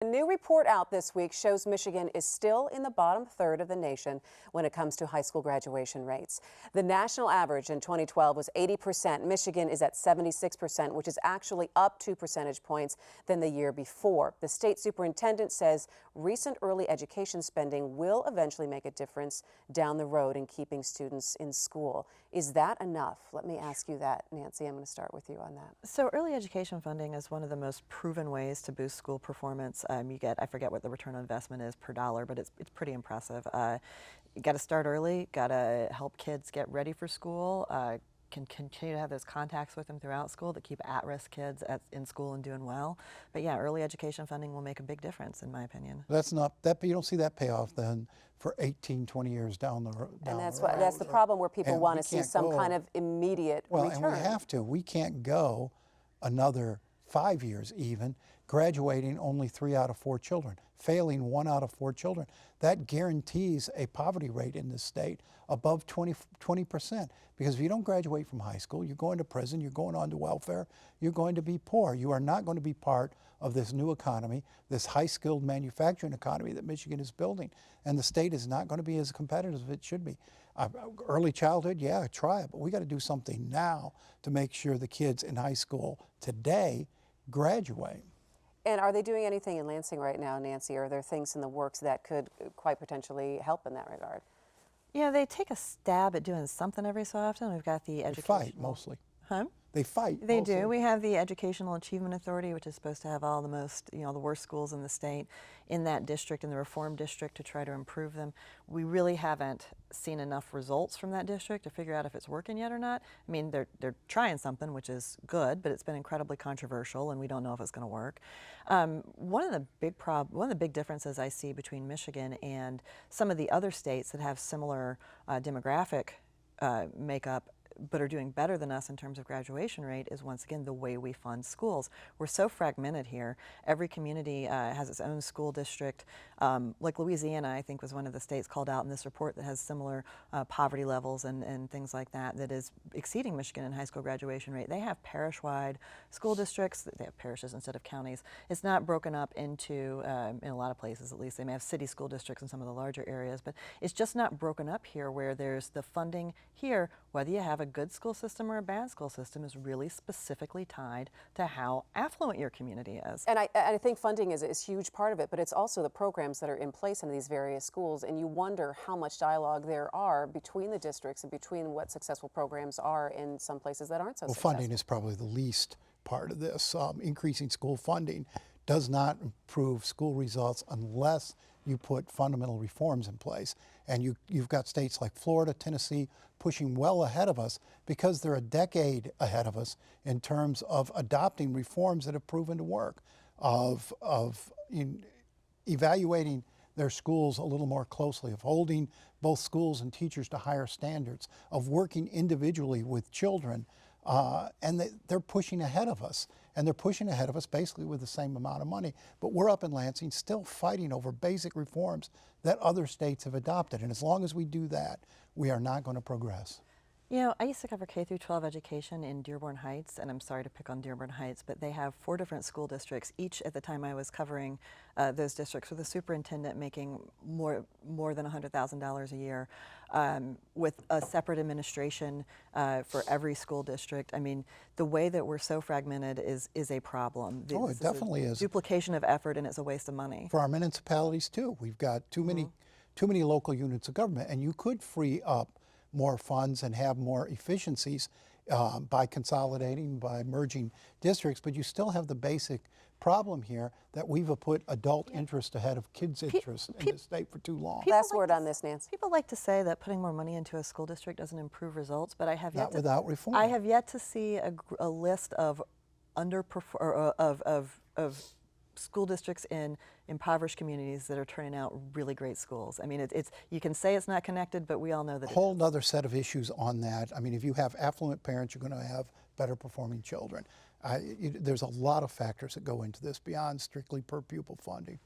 A new report out this week shows Michigan is still in the bottom third of the nation when it comes to high school graduation rates. The national average in 2012 was 80%. Michigan is at 76%, which is actually up 2 percentage points than the year before. The state superintendent says recent early education spending will eventually make a difference down the road in keeping students in school. Is that enough? Let me ask you that, Nancy. I'm going to start with you on that. So early education funding is one of the most proven ways to boost school performance. You get, I forget what the return on investment is per dollar, but it's pretty impressive. You got to start early, got to help kids get ready for school, can continue to have those contacts with them throughout school that keep at-risk kids in school and doing well. But yeah, early education funding will make a big difference, in my opinion. That's not that, you don't see that payoff then for 18, 20 years down the road. And that's the problem, where people want to see some kind of immediate return. And we have to. We can't go another 5 years even graduating only 3 out of 4 children, failing 1 out of 4 children. That guarantees a poverty rate in this state above 20%. Because if you don't graduate from high school, you're going to prison, you're going on to welfare, you're going to be poor. You are not going to be part of this new economy, this high-skilled manufacturing economy that Michigan is building. And the state is not going to be as competitive as it should be. Early childhood, yeah, try it, but we got to do something now to make sure the kids in high school today graduate. And are they doing anything in Lansing right now, Nancy? Are there things in the works that could quite potentially help in that regard? Yeah, they take a stab at doing something every so often. We've got the educational... They fight mostly. Huh? They fight. They mostly. do. We have the Educational Achievement Authority, which is supposed to have all the most, the worst schools in the state in that district, in the reform district, to try to improve them. We really haven't seen enough results from that district to figure out if it's working yet or not. I mean, they're trying something, which is good, but it's been incredibly controversial, and we don't know if it's going to work. One of the big differences I see between Michigan and some of the other states that have similar demographic makeup but are doing better than us in terms of graduation rate is, once again, the way we fund schools. We're so fragmented here. Every community has its own school district. Like Louisiana, I think, was one of the states called out in this report that has similar poverty levels and things like that, that is exceeding Michigan in high school graduation rate. They have parish-wide school districts. They have parishes instead of counties. It's not broken up into, in a lot of places at least, they may have city school districts in some of the larger areas, but it's just not broken up here, where there's the funding here, whether you have a good school system or a bad school system, is really specifically tied to how affluent your community is. And I think funding is a huge part of it, but it's also the programs that are in place in these various schools, and you wonder how much dialogue there are between the districts and between what successful programs are in some places that aren't so successful. Funding is probably the least part of this. Increasing school funding does not improve school results unless you put fundamental reforms in place. And you've got states like Florida, Tennessee pushing well ahead of us because they're a decade ahead of us in terms of adopting reforms that have proven to work, of evaluating their schools a little more closely, of holding both schools and teachers to higher standards, of working individually with children. And they're pushing ahead of us. And they're pushing ahead of us basically with the same amount of money. But we're up in Lansing still fighting over basic reforms that other states have adopted. And as long as we do that, we are not going to progress. You know, I used to cover K-12 education in Dearborn Heights, and I'm sorry to pick on Dearborn Heights, but they have 4 different school districts, each at the time I was covering those districts, with a superintendent making more than $100,000 a year, with a separate administration for every school district. I mean, the way that we're so fragmented is a problem. Oh, it definitely is. Duplication of effort, and it's a waste of money. For our municipalities too. We've got too many local units of government, and you could free up more funds and have more efficiencies by consolidating, by merging districts, but you still have the basic problem here that we've put adult interest ahead of kids' interest in the state for too long. Last word on this, Nancy. People like to say that putting more money into a school district doesn't improve results, but I have yet Not without reform. I have yet to see a list of of school districts in impoverished communities that are turning out really great schools. I mean, you can say it's not connected, but we all know that. A whole other set of issues on that. I mean, if you have affluent parents, you're going to have better performing children. There's a lot of factors that go into this beyond strictly per pupil funding.